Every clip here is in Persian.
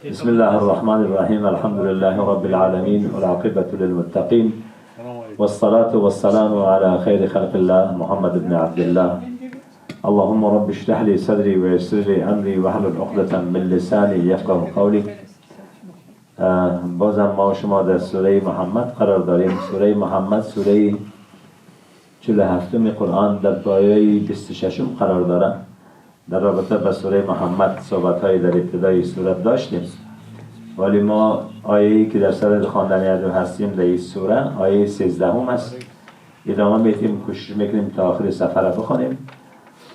بسم الله الرحمن الرحيم الحمد لله رب العالمين والعاقبة للمتقين والصلاة والسلام على خير خلق الله محمد بن عبد الله اللهم رب اشرح لي صدري ويسر لي أمري واحلل عقدة من لساني يفقه قولي. بازم ما شما در سوره محمد قرار داریم. سوره محمد سوره 47 قرآن در پایه 26 قرار داره. در رابطه با سوره محمد صحبت‌های در ابتدای سوره داشتیم، ولی ما آیه‌ای که در سر خواندن ازو هستیم در این سوره آیه 13 است. ادامه میدیم، کوشش میکنیم تا آخر سفر بخونیم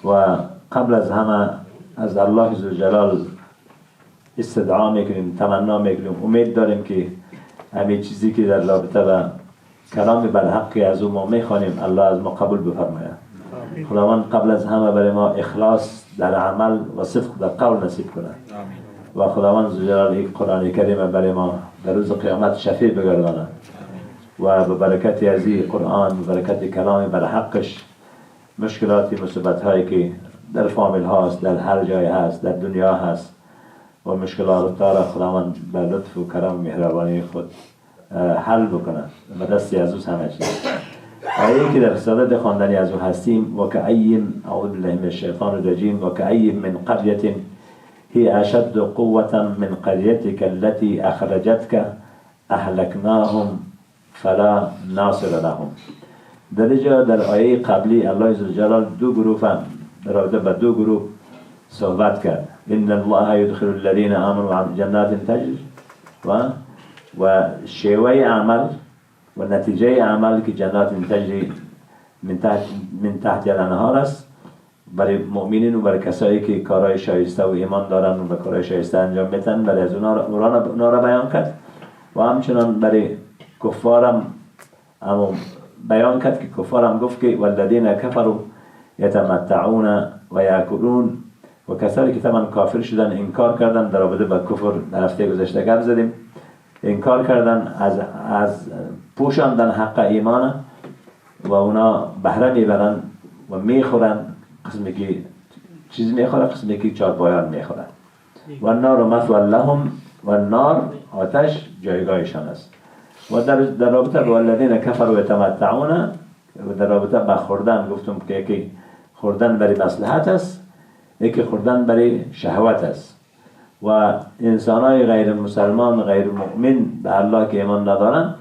و قبل از همه از الله ذوالجلال استدعا میکنیم، تمنا میکنیم، امید داریم که همه چیزی که در رابطه با کلام برحقی از او ما میخوانیم الله از ما قبول بفرماید. خداوند قبل از همه برای ما اخلاص در عمل و صدق در قول نصیب کنه و خداوند ذوالجلال این قرآن کریم برای ما در روز قیامت شفیع بگردانه و به برکت از این قرآن، به برکت کلام برحقش مشکلاتی مصیبت هایی که در فامیل هاست، در هر جای هست، در دنیا هست و مشکلات را خداوند به لطف و کرم و مهربانی خود حل بکنه و دستی از او همه چیز. آیه‌ای که در صدد خواندنی از او هستیم و کأیم اعوذ بالله من الشیطان الرجیم و کأیم من قرية هي اشد قوة من قريتك التي اخرجتك اهلكناهم فلا ناصر لهم. در اینجا در آیه قبلی الله ذوالجلال دو گروه در رابطه با دو گروه صحبت کرد. ان الله يدخل الذين آمنوا وعملوا جنات تجري و شیوه عمل و نتیجه عمل که جنات تجری من تحت الانهار است برای مؤمنین و برای کسایی که کارهای شایسته و ایمان دارن و به کارهای شایسته انجام میدن، برای از اونا را بیان کرد و همچنان برای کفارم بیان کرد که کفارم گفت که والذین کفروا یتمتعون و یاکلون و کسایی که تمام کافر شدن انکار کردن در رابطه با کفر در هفته گذشته گپ زدیم، انکار کردن از پوشاندن حق ایمان و اونا بهره میبرن و میخورن، قسمی که چیز میخورن، قسمی که چارپایان میخورن. و نار مثوى لهم و نار آتش جایگاهشان است. و در رابطه با الذین کفروا یتمتعون و در رابطه با خوردن گفتم که یکی خوردن برای مصلحت است، یکی خوردن برای شهوت است و انسانای غیر مسلمان، غیر مؤمن به الله که ایمان ندارن،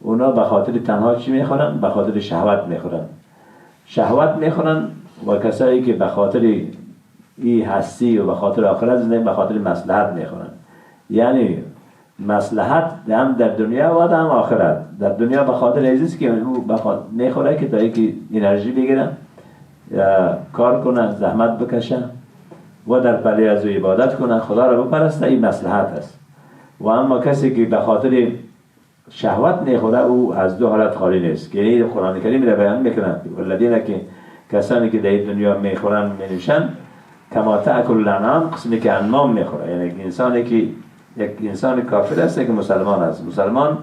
اونا به خاطر تنها چی میخورن؟ به خاطر شهوت میخورن. شهوت میخورن و کسایی که به خاطر ای هستی و به خاطر آخرت زندگی به خاطر مصلحت میخورن. یعنی مصلحت هم در دنیا و هم آخرت. در دنیا به خاطر عزیز که او میخوره که تا یکی انرژی بگیرن، کار کنن، زحمت بکشن و در پلی از او عبادت کنن، خدا را بپرسته، این مصلحت است. و اما کسی که به خاطر شهوت میخوره او از دو حالت خالی نیست که این قرآن کریم را بیان میکنه. والذین که کسانی که در دنیا میخورن مینوشن کما تأکل الانعام، قسمی که انعام میخوره. یعنی انسانی که یک انسان کافر است که مسلمان است، مسلمان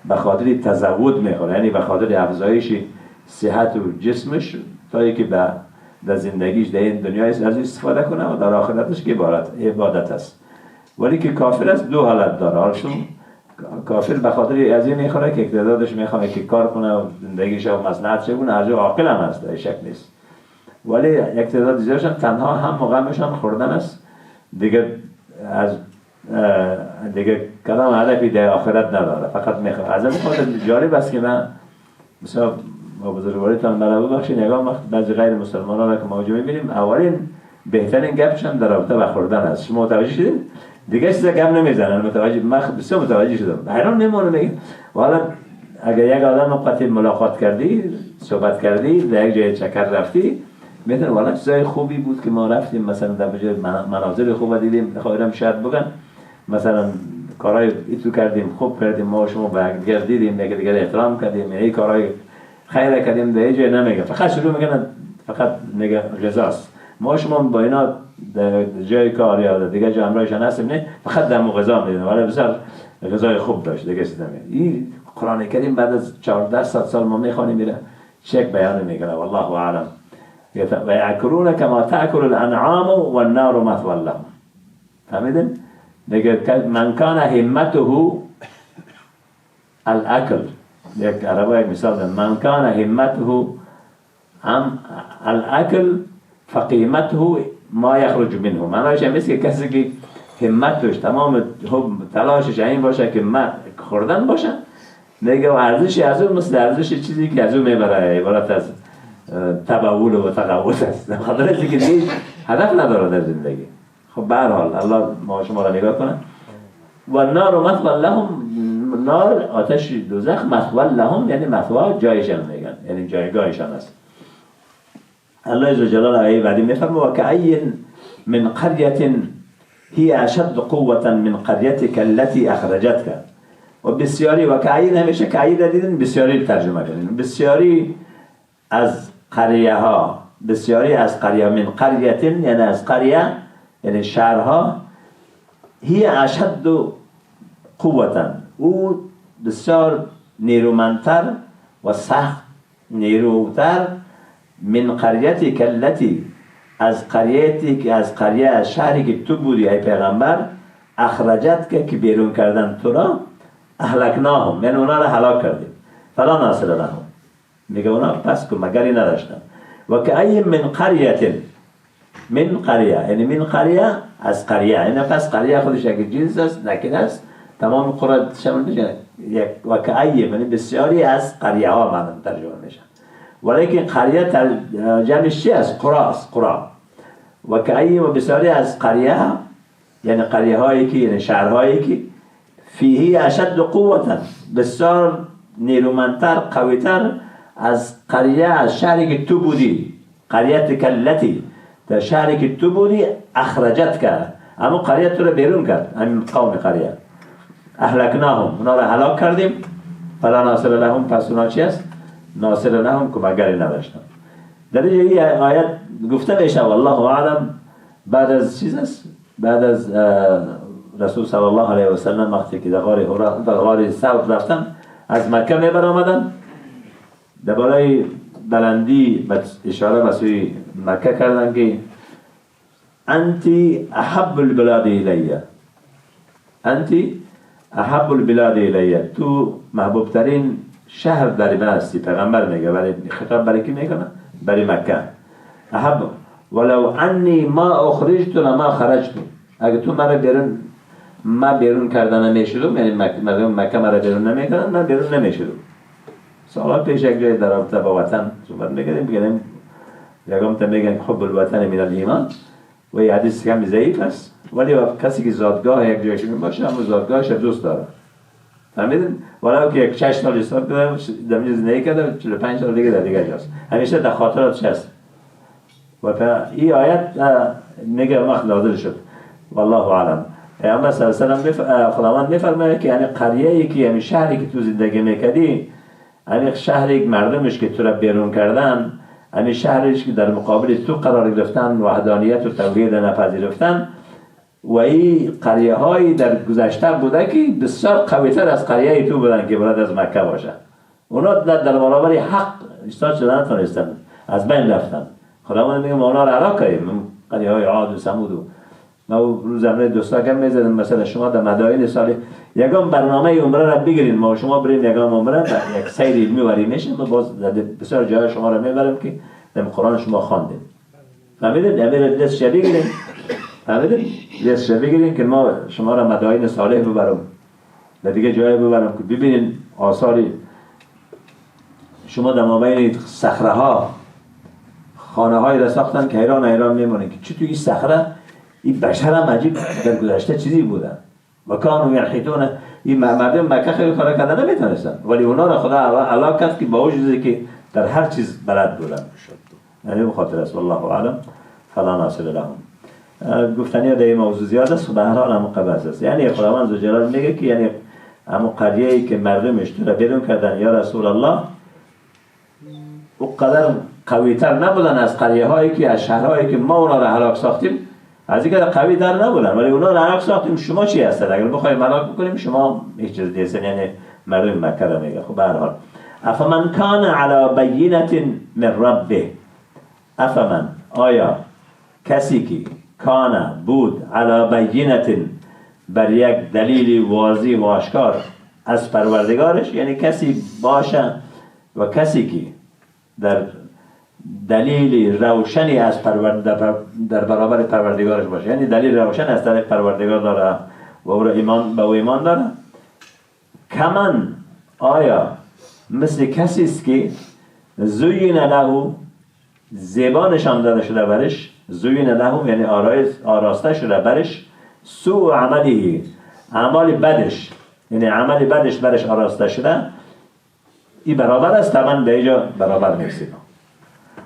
به خاطر تزود میخوره، یعنی به خاطر افزایش صحت و جسمش تا اینکه در زندگیش در این دنیا از استفاده کنه و در آخرتش که عبادت است. ولی که کافر است دو حالت داره. حالشون کافر به خاطر از این میخوره که اقتدارش میخواد که کار کنه و زندگیش و مصلحتش بونه، هر جا عاقل هم هست، شک نیست. ولی اقتدار دیگرشون تنها هم مقامشان خوردن است، دیگه کلام هدفی در آخرت نداره، فقط میخواد. از این خاطر جالب است که من مثلا با بزرگواریتان مرا ببخشید، نگاه وقت بعضی غیر مسلمانان را که موجود میبینیم اولین بهترین گپشان در رابطه با خوردن است. شما متوجه شدید؟ دیگه چیزا گپ نمیزنن. من بسیار متوجه شدم. حیران میمونم میگم والا اگر یک آدم قطعی ملاقات کردی، صحبت کردی، در یک جای چکر رفتی، میتونه والا چیزای خوبی بود که ما رفتیم، مثلا در جای مناظر خوب دیدیم، خواهرم شاید بگن مثلا کارهای ایتو کردیم، خوب کردیم، ما شما به دیگر دیدیم، دیگر احترام کردیم، این کارهای خیر کردیم، در جای نمیگه، فقط شروع میکنن فقط میگه غذاست. ما شما با اینا در جای کار یا دیگه جا همراهشان هستیم، نه فقط دم و غذا میدیم، ولی بسیار غذای خوب داشت دیگه چیز نمیگه. این قرآن کریم بعد از 14 سال ما میخوانیم میره چک بیان میکنه والله اعلم. و یاکلون کما تاکل الانعام والنار مثوى لهم. فهمیدین؟ میگه من کان همته الاکل، یک عربی مثال ده، من کان همته الاکل فقیمته ما یخرج منه. معنیش این است که کسی که همتش تمام تلاشش این باشه که خوردن باشه، میگه و ارزش از اون مثل ارزش چیزی که از اون میبره، عبارت از تبول و تقوت است. خاطر اینکه دیگه هدف نداره در زندگی. خب به هر حال الله ما شما را نگاه کنه. و نار مثوى لهم، نار آتش دوزخ، مثوى لهم یعنی مثوى جایشان میگن، یعنی جایگاهشان است. الله عز وجل آیه بعدی میفرمه و کأی من قرية هي اشد قوة من قريتك التي اخرجتك. و بسیاری و کأی همیشه کأی دیدین بسیاری ترجمه کردین، بسیاری از قریه ها، بسیاری از قریه، من قرية یعنی از قریه یعنی شهرها، هی اشد قوة او بسیار نیرومندتر و سخت نیروتر، من قریتی کلتی از قریتی که از قریه از شهری که تو بودی ای پیغمبر، اخرجت که بیرون کردن تو را، اهلکناهم یعنی اونا را هلاک کردیم، فلا ناصر لهم میگه اونا پس که مگری نداشتن. و که ای من قریت، من قریه یعنی من قریه از قریه، یعنی پس قریه خودش یک جنس است، نکن است، تمام قرآن شامل میشه. و که ای یعنی بسیاری از قریه ها معنی ترجمه میشه، ولیکن قریه جمعش چی است؟ قرا است، قرا. و که ای و بسیاری از قریه یعنی قریه هایی که یعنی شهرهایی که فیه اشد قوة بسیار نیرومندتر قویتر از قریه از شهری که تو بودی، قریه کلتی در شهری که تو بودی اخرجت کرد، اما قریه تو رو بیرون کرد، همین قوم قریه، اهلکناهم اونا رو هلاک کردیم، فلا ناصر لهم پس اونا چی است؟ ناصر لهم که مگری نداشتن. در این آیت گفته میشه والله اعلم بعد از چیز است، بعد از رسول صلی الله علیه و سلم وقتی که در غار ثور رفتن از مکه میبر آمدن، در بالای بلندی اشاره به سوی مکه کردن که انتی احب البلاد الیه، انتی احب البلاد الیه، تو محبوب ترین شهر در من هستی. پیغمبر میگه، ولی خطاب برای کی میکنه؟ برای مکه. احب ولو انی ما اخرجت لما خرجت، اگه تو ما بیرون کردن نمیشدم، یعنی مکه مرا بیرون نمیکردن، من بیرون نمیشدم. سوال پیش یک جای در رابطه با وطن صحبت میگیم یکم تا میگن حب الوطن من الایمان و این حدیث کمی ضعیف است، ولی کسی که زادگاه یک جایش باشه اما زادگاهش دوست داره، فهمیدین؟ ولو که یک 6 سال استاد کرده در اینجا زندگی کرده 45 سال دیگه در دیگه جاست، همیشه در خاطراتش هست. و این آیت میگه وقت نازل شد والله اعلم. پیامبر صلی الله علیه و سلم خداوند میفرماید که یعنی قریه‌ای که یعنی شهری که تو زندگی میکردی، یعنی شهری که مردمش که تو را بیرون کردن، یعنی شهریش که در مقابل تو قرار گرفتن، وحدانیت و توحید نپذیرفتن، و این قریه های در گذشته بوده که بسیار قویتر از قریه تو بودن که باید از مکه باشه. اونا در برابر حق ایستاد شدن نتونستن، از بین رفتن. خداوند میگه ما اونا را هلاک کردیم، قریه های عاد و ثمود. ما روز زمینه دوستا کم میزدن، مثلا شما در مدائن سال یکم برنامه عمره را بگیرین، ما شما بریم یکم عمره یک سیر علمی وری میشه، ما باز بسیار جای شما را میبریم که در قرآن شما خواندید. فهمیدین؟ امیر دست شبیه گیرین، فهمیدین؟ دست شبیه گیرین که ما شما را مدائن صالح ببرم، در دیگه جای ببرم که ببینین آثاری. شما در مابین صخره ها خانه های را ساختن که حیران میمونین که چطور این صخره این بشر هم عجیب در گذشته چیزی بودن و کانو یرحیتون. این مردم مکه خیلی کار کردن نمیتونستن، ولی اونا را خدا علاق کرد که با وجودی که در هر چیز بلد بودن. یعنی بخاطر است والله اعلم فلا ناصر لهم. گفتنی در این موضوع زیاد است و به هر حال هم قبض است. یعنی خداوند ذوالجلال میگه که یعنی همون قریه‌ای که مردمش تو را بیرون کردن یا رسول الله، او قدر قوی‌تر نبودن از قریه‌هایی که از شهرهایی که ما اونا را هلاک ساختیم، از اینکه قوی در نبودن، ولی اونا را هلاک ساختیم. شما چی هستید؟ اگر بخوایم هلاک بکنیم شما هیچ چیز نیستین. یعنی مردم مکه را میگه. خب به هر حال افمن کان علی بینة من ربه، آیا کسی که کان بود علی بینة بر یک دلیل واضح و آشکار از پروردگارش، یعنی کسی باشه و کسی که در دلیل روشنی از در برابر پروردگارش باشه، یعنی دلیل روشن از طرف پروردگار داره و او را ایمان داره. کمن آیا مثل کسی است که زوین له زیبا نشان داده شده برش، زوین له یعنی آراسته شده برش، سوء عملی اعمال بدش، یعنی عمل بدش برش آراسته شده، این برابر است؟ طبعا به اینجا برابر نیست.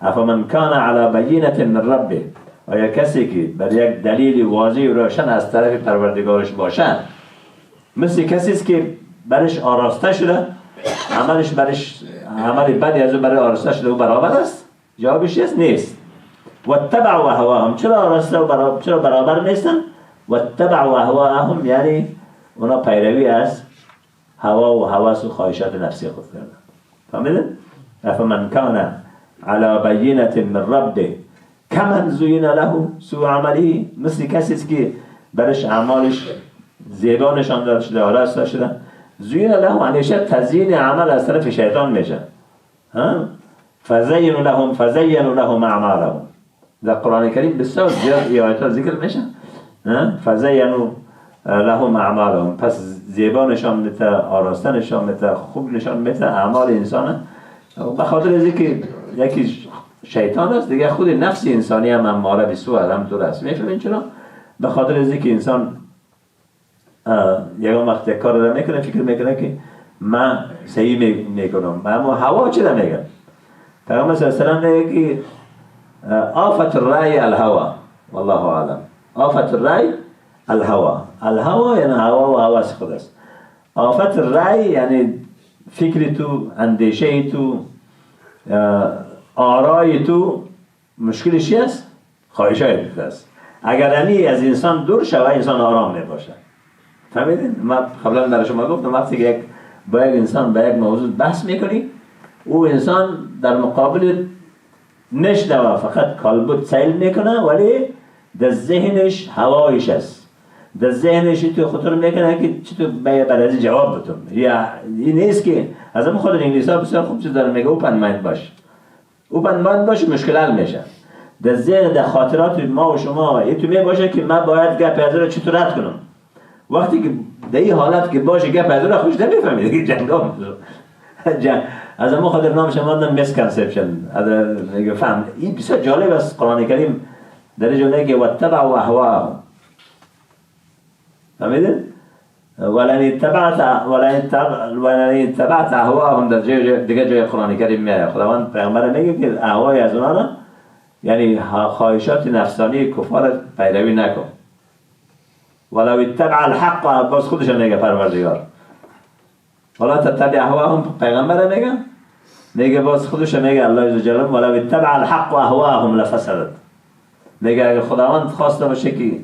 افمن کان علی بینة من ربه، آیا کسی که بر یک دلیل واضح و روشن از طرف پروردگارش باشه مثل کسی است که برش آراسته شده، عمل بدی از او برای آراسته شده و برابر است؟ جوابش نیست. و اتبعوا اهواهم، چرا آراسته و چرا برابر نیستن؟ و اتبعوا اهواهم یعنی اونا پیروی از هوا و هوس و خواهشات نفسی خود کردن. فهمیدن؟ افمن کان علی بینة من ربه کمن زین له سوء عمله، مثل کسی است که برش اعمالش زیبا نشان داده شده، آراسته شده. زین له همیشه تزیین عمل از طرف شیطان میشه. فزینوا لهم اعمالهم. در قرآن کریم بسیار زیاد این آیات ذکر میشه. فزینوا لهم اعمالهم، پس زیبا نشان میده، آراسته نشان میده، خوب نشان میده اعمال انسان. به خاطر از اینکه یکی شیطان است دیگه، خود نفس انسانی هم اماره بالسوء همونطور است. میفهمین چرا؟ به خاطر از اینکه انسان یکم وقت یک کار را میکنه فکر میکنه که من صحیح میکنم، اما هوا چی را میگه؟ پیغمبر صلی الله علیه و میگه که آفت الرأی الهوا، والله اعلم. آفت الرأی الهوا یعنی هوا و حواس خود است. آفت الرأی یعنی فکر تو، اندیشه تو، آرای تو مشکلش چی است؟ خواهشای تو است. اگر امی از انسان دور شوه انسان آرام میباشه. فهمیدین؟ ما قبلا در شما گفتم وقتی که با یک انسان با یک موضوع بحث میکنی، او انسان در مقابل نشنوه، فقط کالبد سیل میکنه، ولی در ذهنش هوایش است. در ذهنش تو خطر میکنه که چطور برای جواب بتون. یا این نیست که از همون خود انگلیسی ها بسیار خوب چیز داره میگه اوپن مایند باش. اوپن مایند باش مشکل حل میشه. در ذهن در خاطرات ما و شما این تو باشه که من باید گپ از رو چطور رد کنم. وقتی که در این حالت که باشه گپ از رو خوش نمیفهمید که جنگام از همون خاطر نامش ماندن میسکانسپشن. میگه فهم این بسیار جالب است. قرآن کریم در جمله که واتبعوا اهواهم، فهمیدین؟ ولن اتبعت اهواهم در دیگه جای قرآن کریم میاد. خداوند پیغمبر میگه که اهوای از اونا یعنی خواهشات نفسانی کفار پیروی نکن. ولو اتبع الحق، باز خودش میگه پروردگار. ولا تتبع اهواهم، پیغمبر میگه باز خودش میگه الله عز وجل ولو اتبع الحق اهواهم لفسدت. میگه اگه خداوند خواسته باشه که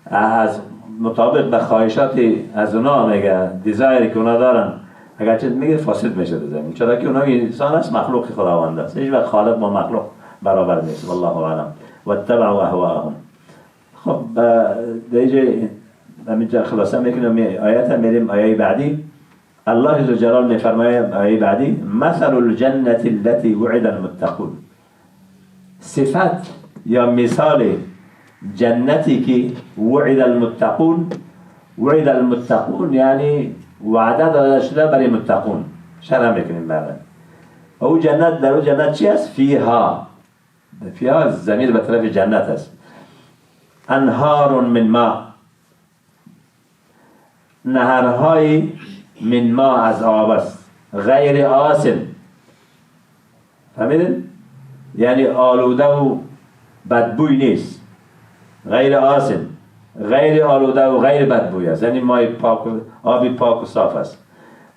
از مطابق به خواهشات از اونا میگه دیزایر که اونا دارن اگر چیز میگه فاسد میشه در زمین، چرا که اونا انسان است، مخلوق خداوند است. هیچ وقت خالق با مخلوق برابر نیست. والله اعلم. واتبعوا اهواهم. خب دیگه همینجا خلاصه میکنم آیات میریم آیه بعدی. الله عز وجل میفرماید آیه بعدی مثل الجنة التي وعد المتقون، صفت یا مثال جنتی که وعد المتقون یعنی وعده داده شده برای متقون. شرح میکنیم بعدا. او جنت، در او جنت چی است؟ فیها ضمیر به طرف جنت است. انهار من ماء، نهرهای من ماء از آب است، غیر آسن. فهمیدین؟ یعنی آلوده و بدبوی نیست. غیر آسن، غیر آلوده و غیر بدبوی است، یعنی مای پاک، آبی پاک و صاف است.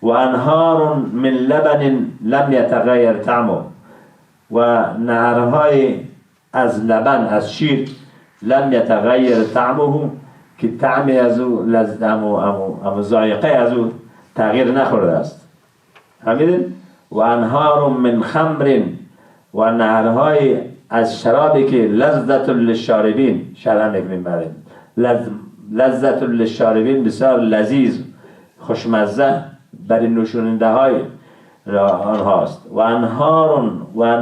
و انهار من لبن لم یتغیر طعمه، و نهرهای از لبن، از شیر، لم یتغیر طعمه، که طعم از او لذت و ذائقه از او تغییر نخورده است. همین. و انهار من خمر، و نهرهای از شرابی که لذت للشاربین، شرح میکنیم برای لذت للشاربین، بسیار لذیذ خوشمزه برای نوشوننده های آنهاست. و انهار و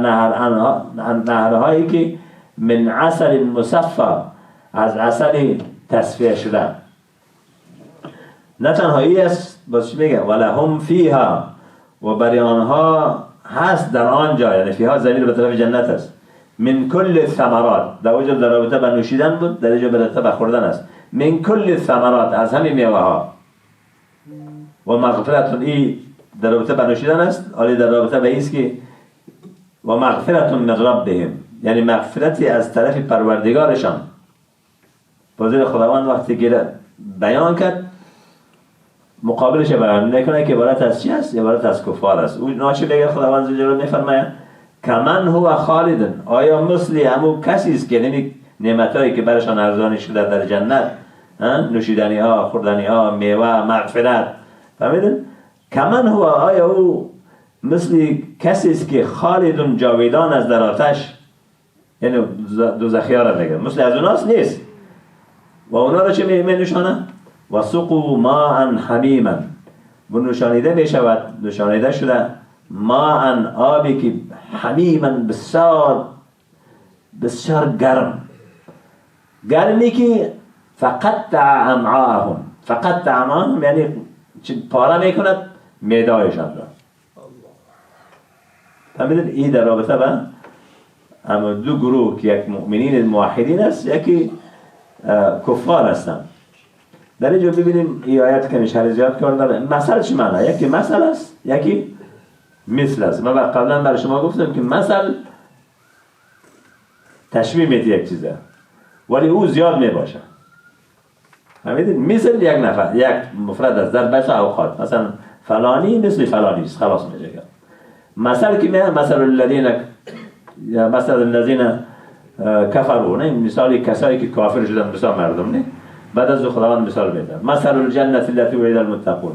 نهرهایی که من عسل مصفا، از عسل تصفیه شده. نه تنهایی است، باز میگه ولهم فیها، و برای آنها هست در آنجا، یعنی فیها ضمیر به طرف جنت است، من کل الثمرات، در وجه در رابطه به نوشیدن بود، در اینجا به رابطه به خوردن است. من کل الثمرات، از همه میوه ها. و مغفرت، ای در رابطه به نوشیدن است، حالی در رابطه به ایست که و مغفرت من ربهم، یعنی مغفرتی از طرف پروردگارشان. بازیر خداوند وقتی که بیان کرد، مقابلش بیان نکنه که عبارت از چی است؟ عبارت از کفار است. او ناچه بگه خداوند زلجلاله میفرماید کمن هو خالدن، آیا مثل همون کسی است که نعمتایی که برشان ارزانی شده در جنت، نوشیدنی ها، خوردنی ها، میوه، مغفرت، فهمیدن؟ کمن هو، آیا او مثل کسی است که خالدن جاویدان از در آتش، یعنی دوزخی‌ها را میگه، مثل از اوناست نیست. و اونا را چه می نشانه؟ و سقوا ماء حمیما، و نشانیده می شود، نشانیده شده ماء، آبی که حمیما، بسیار گرم، گرمی که فقطع امعاءهم، فقطع امعاءهم یعنی پاره میکند معده‌هایشان را. فهمیدید؟ این در رابطه با اما دو گروه که یک مؤمنین موحدین است، یکی کفار هستند. در اینجا ببینیم این آیت که نشهر زیاد کار داره. مثل چی معنی؟ یکی مثل است، یکی مثل است. من قبلا برای شما گفتم که مثل تشبیه میده یک چیزه، ولی او زیاد میباشه. فهمیدید؟ مثل یک نفر، یک مفرد است در بس اوقات، مثلا فلانی مثل فلانی است، خلاص میشه. مثل که میگه مثل الذین کفروا، نه مثال کسایی که کافر شدن، مثال مردم، نه بعد از خداوند مثال میده. مثل الجنة التي وعد المتقون،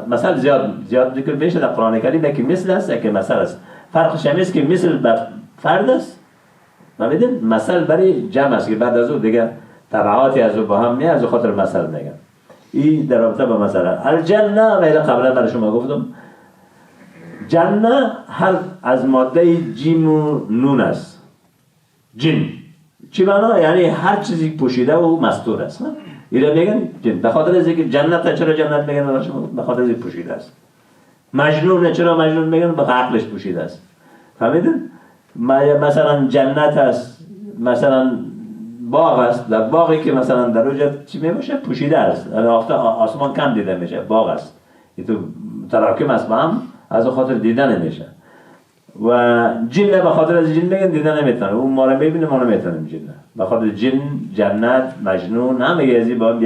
مثل زیاد ذکر میشه در قرآن کریم، که مثل است که مثل است. فرقش این است که مثل فرد است، فهمیدید؟ مثل برای جمع است که بعد از او دیگه تبعاتی از او با هم میاد، از خاطر مثل میگن. این در رابطه با مثل الجنه، و قبلا برای شما گفتم جنه هر از ماده جیم و نون است. جن چی معنا؟ یعنی هر چیزی پوشیده و مستور است. اینا میگن جن، به خاطر از اینکه جنت، چرا جنت میگن برای شما؟ به خاطر اینکه پوشیده است. مجنون، چرا مجنون میگن؟ به عقلش پوشیده است. فهمیدین؟ مثلا جنت است، مثلا باغ است، در باغی که مثلا در اونجا چی میباشه؟ پوشیده است، آسمان کم دیده میشه، باغ است، این تو تراکم است با هم، از خاطر دیدن نمیشه. و جن به خاطر از جن میگن دیدن نمیتونه، اون ما رو میبینه، ما رو میتونیم جن. به خاطر جن، جنت، مجنون، همه یزی با هم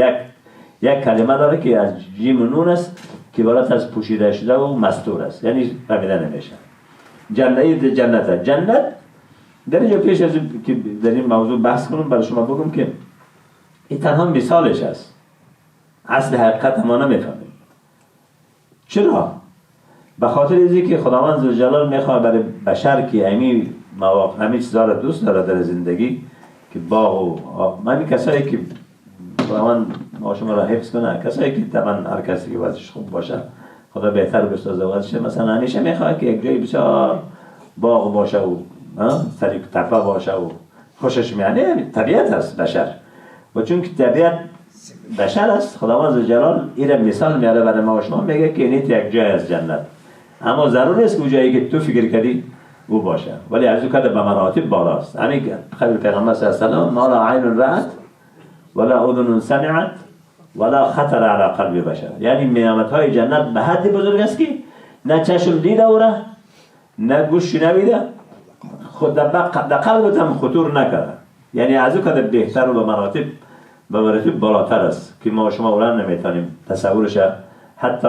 یک کلمه داره که از جیم و نون است، که عبارت از پوشیده شده و مستور است، یعنی فهمیده نمیشه. جنت در اینجا پیش از که در این موضوع بحث کنم، برای شما بگم که این تنها مثالش است، اصل حقیقت ما نمیفهمیم. چرا؟ به خاطر اینکه که خداوند ذوالجلال میخواد برای بشر که همین چیزا رو دوست داره در زندگی، که باغ و همین کسایی که خداوند ما شما را حفظ کنه، کسایی که طبعا هر کسی که وضعش خوب باشه خدا بهتر بسازه وضعش، مثلا همیشه میخواد که یک جایی بسیار باغ باشه و سریع تپه باشه و خوشش میاد. طبیعت هست بشر، و چون که طبیعت بشر است، خداوند ذوالجلال این مثال میاره برای ما و شما، میگه که اینیت یک جای از جنت، اما ضرور است که اون جایی که تو فکر کردی او باشه، ولی از او کده به مراتب بالاست. همین خبر پیغمبر صلی الله علیه و آله ما لا عین رأت ولا اذن سمعت ولا خطر علی قلب بشر، یعنی نعمت‌های جنت به حد بزرگ است که نه چشم دیده اوره، نه گوش شنیده، خود در قلبت هم خطور نکرده، یعنی از او کده بهتر و به مراتب بالاتر است که ما شما اولا نمیتونیم تصورش، حتی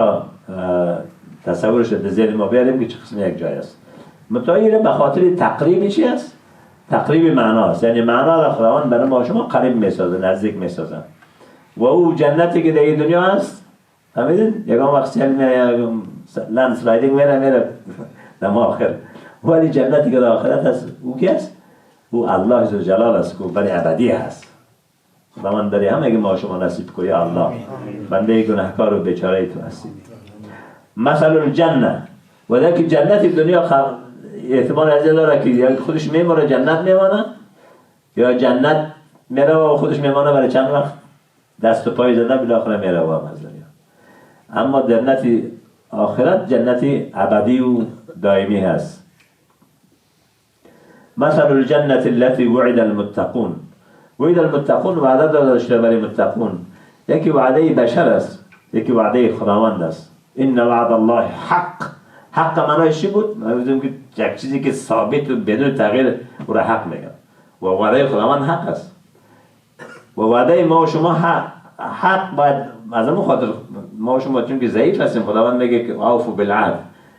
تصورش در ذهن ما بیاریم که چه قسم یک جای است. متأیره به خاطر تقریبی چی است؟ تقریب معناست، یعنی معنا را خداوند برای ما شما قریب میسازه، نزدیک میسازه. و او جنتی که در این دنیا است، فهمیدین؟ یکم وقت لند سلایدینگ میره در آخر، ولی جنتی که در آخرت هست او کی است؟ او الله ذوالجلال است که برای ابدی هست. و من داری همه ما شما نصیب کنی یا الله. بنده گناهکار و بیچاره تو هستی. مثل الجنه و در که جنت دنیا احتمال از داره که یا خودش میمونه جنت میمانه یا جنت میره و خودش میمانه برای چند وقت دست و پای زده بالاخره میره و از دنیا. اما جنت آخرت جنت ابدی و دائمی هست. مثل الجنة التي وعد المتقون. وعد المتقون وعده داده شده برای متقون. یکی وعده بشر است، یکی وعده خداوند است. ان وعد الله حق. حق معنیش چی بود؟ میگیم که یک چیزی که ثابت و بدون تغییر او را حق میگن. و وعده خداوند حق است. و وعده ما و شما حق باید از همون خاطر ما و شما چون که ضعیف هستیم خداوند میگه که اوفوا بالعهد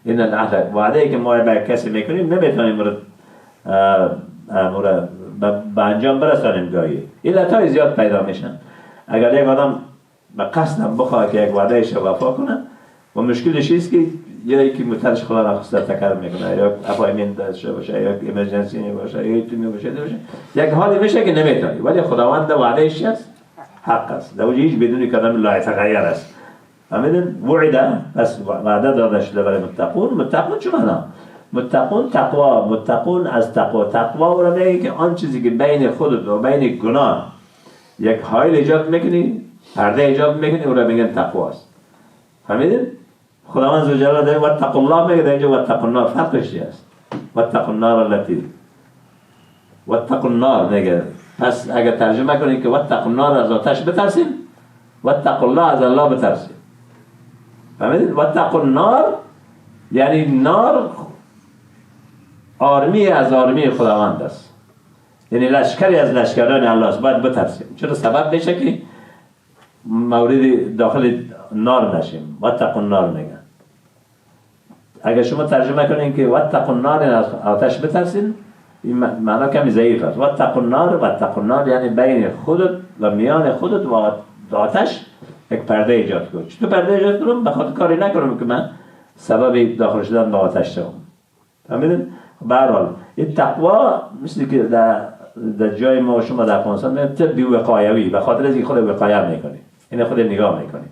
ان العهد. وعده که ما به کسی میکنیم نمیتونیم مورد به انجام برسانیم. گاهی علتهای زیاد پیدا میشن. اگر یک آدم به قصد بخواه که یک وعدهش وفا کنه و مشکلش است که یا یکی مترش خدا را خسته تکرار میکنه یا اپایمنت داشته باشه یا ایمرجنسی باشه یا ایتونی باشه یک حالی میشه که نمیتونی. ولی خداوند وعدهش است حق است. در هیچ بدون کلام لا یتغیر است. همین وعده پس وعده داده شده برای متقون. متقون چه معنا؟ متقون تقوا. متقون از تقوا. تقوا را میگه که آن چیزی که بین خودت و بین گناه یک حائل ایجاد میکنی، پرده ایجاد میکنی، او را میگن تقوا است. فهمیدید؟ خداوند زوجلاله داره واتقوا الله میگه، در اینجا واتقوا النار. فرقش چی است؟ واتقوا النار التي واتقوا النار میگه. پس اگر ترجمه کنید که واتقوا النار از آتش بترسید، واتقوا الله از الله بترسید. فهمیدید؟ واتقوا النار یعنی نار آرمی از آرمی خداوند است، یعنی لشکری از لشکران الله است. باید بترسیم. چرا؟ سبب میشه که مورد داخل نار نشیم. واتقوا النار میگن. اگر شما ترجمه کنین که واتقوا النار از آتش بترسین، این معنا کمی ضعیف است. واتقوا النار یعنی بین خودت و میان خودت و آتش یک پرده ایجاد کن. چطور پرده ایجاد کنم؟ به خاطر کاری نکنم که من سبب داخل شدن به آتش شوم. فهمیدین؟ به هر حال این تقوا مثل که در جای ما و شما در افغانستان میگن طب وقایوی، به خاطر از این خود وقایه میکنی، این خود نگاه میکنی.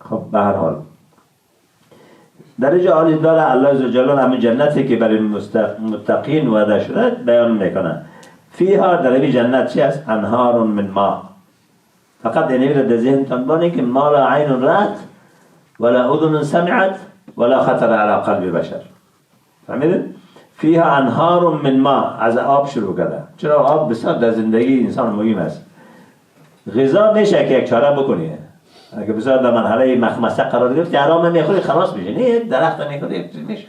خب به هر حال درجه عالی داره الله عزوجل همین جنتی که برای متقین وعده شده بیان میکنه. فیها در این جنت چی است؟ انهار من ماء. فقط اینی را در ذهنتان بانی که ما لا عین رأت ولا اذن سمعت ولا خطر علی قلب بشر. فهمیدید؟ فیها انهار من ماء. از آب شروع کرده. چرا؟ آب بسیار در زندگی انسان مهم است. غذا میشه که یک چاره بکنی. اگه بسیار در مرحله مخمسه قرار گرفت آرام میخوری خلاص میشه. نه درخت میخوری میشه.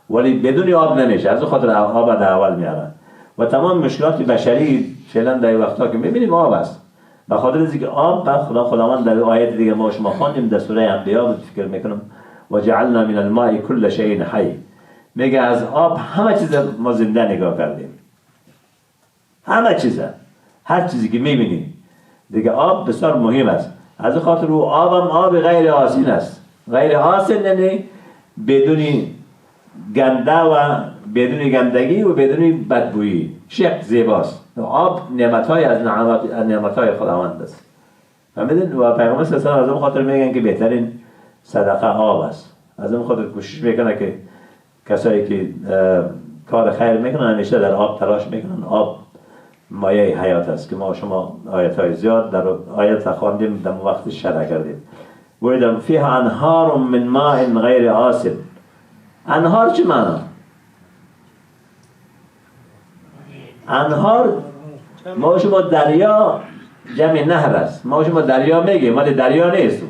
ولی بدون آب نمیشه. از خاطر آب در اول میارن. و تمام مشکلات بشری فعلا در وقتا که میبینیم آب است. به خاطر از اینکه آب خداوند در آیات دیگه ما شما خواندیم در سوره انبیاء فکر میکنم و جعلنا من الماء كل شيء حی. میگه از آب همه چیز ما زنده نگاه کردیم. همه چیز، هر چیزی که میبینی دیگه آب بسیار مهم است. از خاطر او آبم آب غیر آسین است. غیر آسین یعنی بدون گنده و بدون گندگی و بدون بدبویی. شک زیباست. آب نعمت‌های از نعمت‌های خداوند است. فهمیدین؟ و پیغمبر صلی الله علیه و آله از خاطر میگن که بهترین صدقه آب است. از اون خاطر کوشش میکنه که کسایی که کار خیر میکنن همیشه در آب تلاش میکنن. آب مایه حیات است که ما شما آیات‌های زیاد در آیات خواندیم، در وقت شرح کردیم. ورد فیها انهار من ماء غیر آسن. انهار چه معنی؟ انهار ما شما دریا جمع نهر است. ما شما دریا میگیم ولی دریا نیست.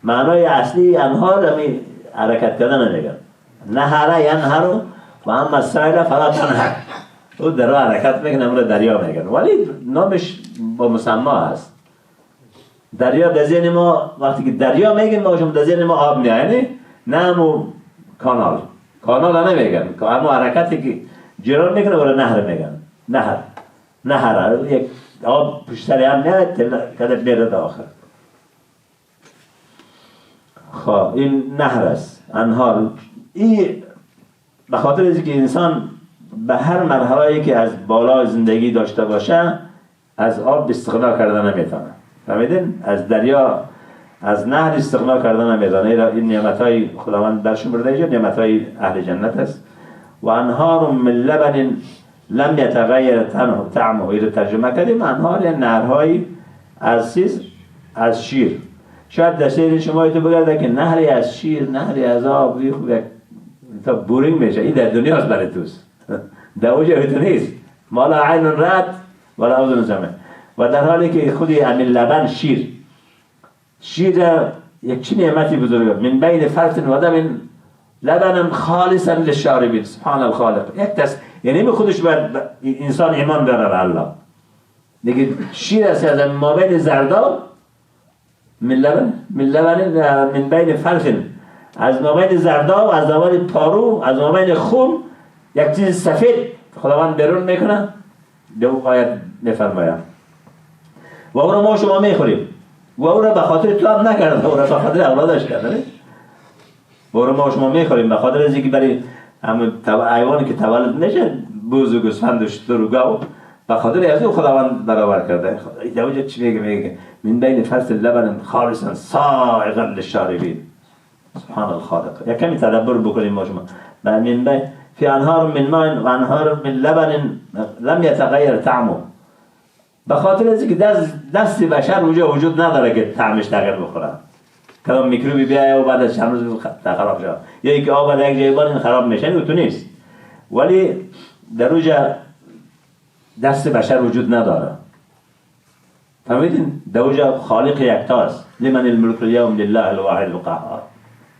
معنای اصلی انهار همی حرکت کردن نمیگن. نهر ینهر و اما السیل فلا تنهر. او در راه حرکت میکنه، اون دریا میگن ولی نامش با مسما هست. دریا در ذهن ما وقتی که دریا میگیم ما شما در ذهن ما آب میاد، نه همون کانال. کانال نمیگن، همون حرکتی که جران میکنه ولی نهر میگن. نهر یک آب پشت سر هم میاد کده میره داخل. خب این نهر است. انهار این به خاطر اینکه انسان به هر مرحله‌ای که از بالا زندگی داشته باشه از آب استغنا کردن نمیتونه. فهمیدین؟ از دریا، از نهر استغنا کردن نمیتونه. این نعمتهای خداوند درشون برده اینجا نعمتهای اهل جنت است. و انهار من لبن لم یتغیر طعمه. این ترجمه کردیم انهار یعنی نهرهای از شیر. شاید در شهر شما تو بگرده که نهری از شیر، نهری از آب، تا بورینگ میشه. این در دنیاست برای توست. در اوجه تو نیست. مالا عین رد ولا اذن سمع. و در حالی که خودی همین لبن شیر یک چی نعمتی بزرگه. من بین فرث و دم لبن خالصا للشاربین. سبحان الخالق. یک دست یعنی به خودش باید انسان ایمان داره به الله. دیگه شیر است از ما بین زرداب من لبن من بین فرث، از ما بین زرداب، از ما بین پارو، از ما بین خون یک چیز سفید خداوند بیرون میکنه. دو آیت میفرماید و او را ما شما میخوریم و او را به خاطر تو هم نکرده، او را به خاطر اولادش کرده. و او را ما شما میخوریم به خاطر از اینکه برای همون حیوانی که تولد میشه بوز و گوسفند و شتر و گاو به خاطر از او خداوند برابر کرده. اینجا چی میگه؟ من بین فرث لبن خالصا سائغا للشاربین. سبحان الخالق. یک کمی تدبر بکنیم ما شما. من بین فی انهار من ماء و انهار من لبن لم یتغیر طعمه. به خاطر از اینکه دست بشر وجود نداره که طعمش تغییر بخوره. کدام میکروبی بیاید و بعد از چند روز خراب شد. یا اینکه آب در یک جای بار خراب میشه این تو نیست. ولی در اوجه دست بشر وجود نداره. فهمیدین؟ در اوجه خالق یکتاست. لمن الملک اليوم لله الواحد القهار.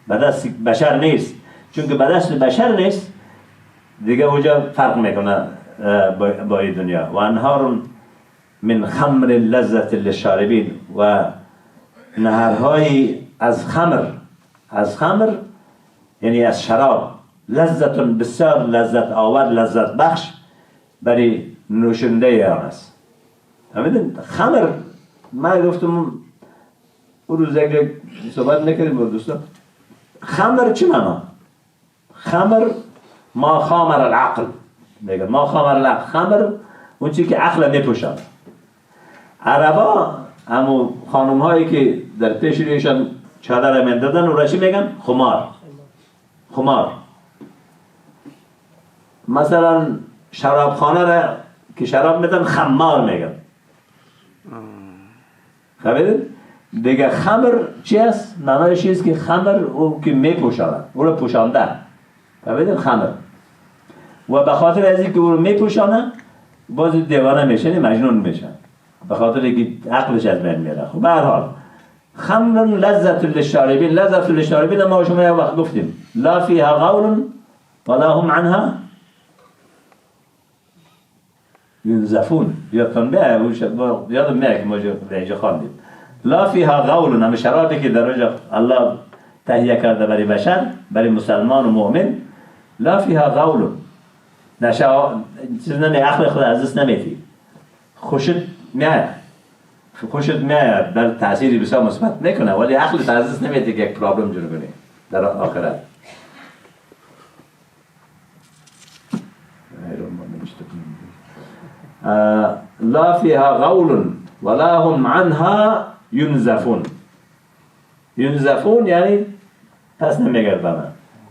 به دست بشر نیست. چون که به دست بشر نیست دیگه اوجه فرق میکنه با این دنیا. و انهار من خمر لذت للشاربین. و نهرهای از خمر یعنی از شراب، لذت بسیار لذت آور، لذت بخش برای نوشنده آن است. فهمیدین؟ خمر من گفتم اون روز یک صحبت نکردیم با دوستان. خمر چی معنا؟ خمر ما خامر العقل. میگن ما خامر العقل. خمر اون چیزی که عقل نپوشند. عربا همون خانم هایی که در پیش رویشان چادر من دادن و راشی میگن خمار. مثلا شرابخانه را که شراب میدن خمار میگن. خبرید؟ دیگه خمر چی است؟ معنیش چیست که خمر او که میپوشاند، او رو پوشانده. خبرید؟ خمر. و به خاطر از اینکه او رو میپوشانه باز دیوانه میشه، مجنون میشه. به خاطر اینکه عقلش از بین میره. خب به هر حال خمر لذت للشاربین. لذت للشاربین ما شما یه وقت گفتیم لا فیها غول ولا هم عنها ينزفون. یادتون یادم میاد که ما اینجا خواندیم لا فیها غول. همه شرابی که در اونجا الله تهیه کرده برای بشر، برای مسلمان و مؤمن، لا فیها غول. چیز نمی عقل خود از دست نمیتی. خوشت میاد در تأثیری بسیار مثبت میکنه ولی عقل تازه نمیده که یک پرابلم جور کنه در آخرت. لا فيها غول ولا هم عنها ينزفون. ينزفون یعنی پس نمیگردن.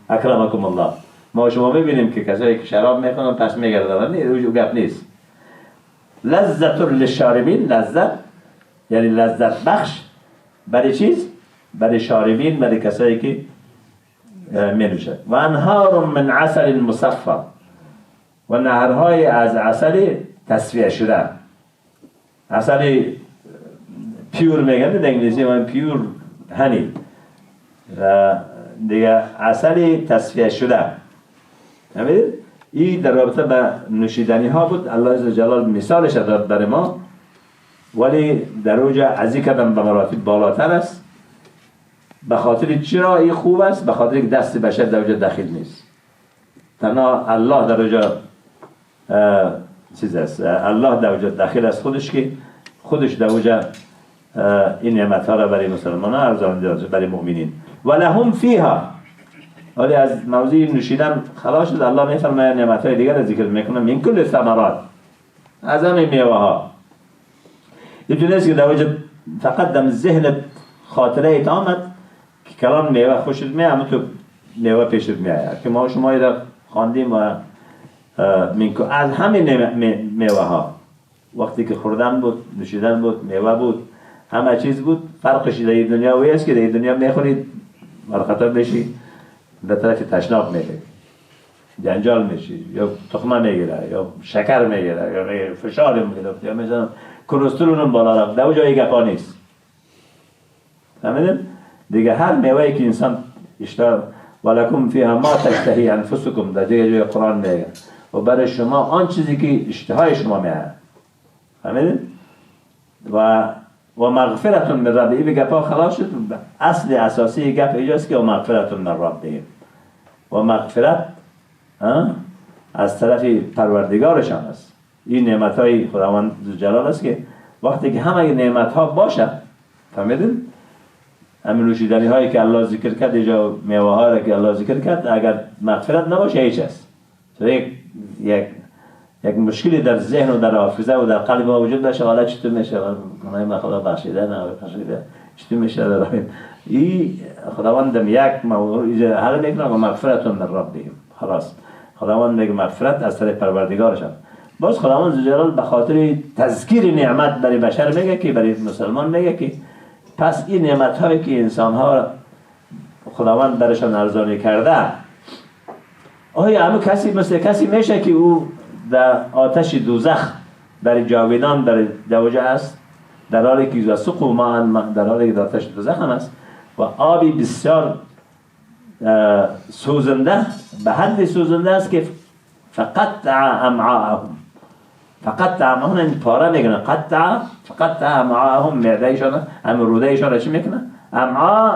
اکرمکم الله. ما شما میبینیم که کسایی که شراب میکنن پس میگردن. نه گپ نیست. لذت للشاربین. لذت یعنی لذت بخش برای چیز؟ برای شاربین، برای کسایی که می نوشند. و انهار من عسل مصفى. و نهرهای از عسل تصفیه شده. عسل پیور میگن در انگلیسی من پیور هنی. دیگه عسل تصفیه شده. نمیدید؟ این در رابطه به نوشیدنی ها بود. الله عزوجل مثالش داد برای ما. ولی در اوجه از این قدم به مراتب بالاتر است. به خاطر چرا این خوب است؟ به خاطر که دست بشر در اوجه دخیل نیست. تنها الله در اوجه چیز است. الله در اوجه دخیل است خودش در اوجه این نعمت ها را برای مسلمان ها ارزان داده، برای مؤمنین. و لهم فیها. ولی از موضوع نوشیدن خلاص شد. الله میفرماید نعمت های دیگر را ذکر میکنه. من کل ثمرات، از همه میوه ها. این نیست که در وجه فقط در ذهن خاطره ایت آمد که کلان میوه خوشت میاد، اما تو میوه پیشت میاد که ما شما را خواندیم و منکو از همین میوه ها وقتی که خوردن بود، نوشیدن بود، میوه بود، همه چیز بود. فرقش در این دنیا وی است که در این دنیا میخورید مرخطا بشی در طرف تشناب میگیری، جنجال میشی، یا تخمه میگیره، یا شکر میگیره، یا فشار میگیره، یا مثلا کلسترول بالا رفت. در جای گپا نیست. فهمیدین؟ دیگه هر میوه‌ای که انسان اشتها ولکم فیها ما تشتهی انفسکم، در دیگه جای قرآن میگه و برای شما آن چیزی که اشتهای شما میاد. فهمیدین؟ و مغفرت من ربهم، به گپا خلاص شد. اصل اساسی گپ اینجاست که و مغفرت من ربهم، و مغفرت از طرف پروردگارشان است. این نعمت‌های خداوند ذوالجلال است که وقتی که همه نعمت‌ها باشه، فهمیدین؟ همین نوشیدنی هایی که الله ذکر کرد، اینجا میوه ها را که الله ذکر کرد، اگر مغفرت نباشه هیچ است. یک مشکلی در ذهن و در حافظه و در قلب ما وجود داشته، حالا چطور میشه؟ گناه ما خدا بخشیده نه بخشیده، چطور میشه در این خداوند یک موضوع حل میکنه و مغفرت من ربهم. خلاص خداوند میگه مغفرت از طرف پروردگارشان. باز خداوند ذوالجلال به خاطر تذکیر نعمت برای بشر میگه که برای مسلمان میگه که پس این نعمت هایی که انسان ها خداوند برشان ارزانی کرده، آیا همه کسی مثل کسی میشه که او در آتش دوزخ برای جاویدان برای دوجه است، در حالی که سقوا ماء، در حالی که در آتش دوزخ هم است و آبی بسیار سوزنده، به حد سوزنده است که فقط امعاءهم، فقط امعاءهم این پاره میکنه، فقط امعاءهم معدهشان هم رودهشان چی میکنه؟ امعاء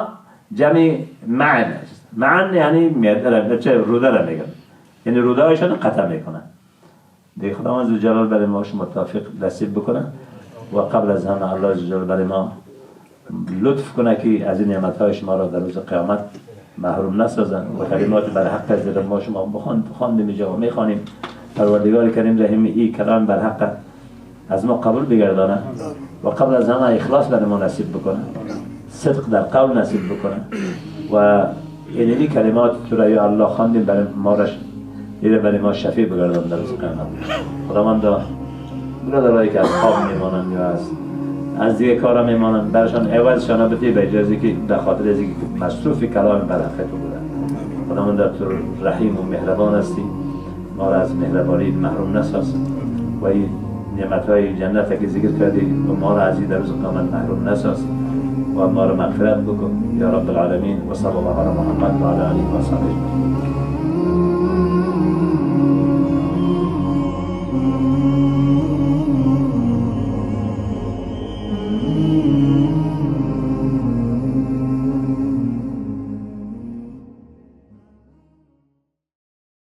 جمع معن است. معن یعنی معده روده را میگن، یعنی روده هایشان قطع میکنه. دیگه خداوند ذوالجلال برای ما شما توفیق نصیب بکنه و قبل از همه الله ذوالجلال برای ما لطف کنه که از این نعمت های شما را در روز قیامت محروم نسازن و کلمات بر حق از ما شما بخواندیم اینجا و میخوانیم. پروردگار کریم رحیم این کلام بر حق از ما قبول بگردانه و قبل از همه اخلاص برای ما نصیب بکنه، صدق در قول نصیب بکنه و این کلمات تو را یا الله خواندیم برای ما را برای ما شفیع بگردان در روز قیامت. خداوند برادرایی که از خواب میمانند یا از دیگه کارا میمانند برشان عوضشان بدی به اجازه که در خاطر از اینکه مصروف کلام بر حق تو بودن. خداوند تو رحیم و مهربان هستی، ما را از مهربانی محروم نساز و این نعمت‌های جنت که ذکر کردی و ما را از این در روز قیامت محروم نساز و ما را مغفرت بکن یا رب العالمین. و صلی الله علی محمد و علی آله و صحبه.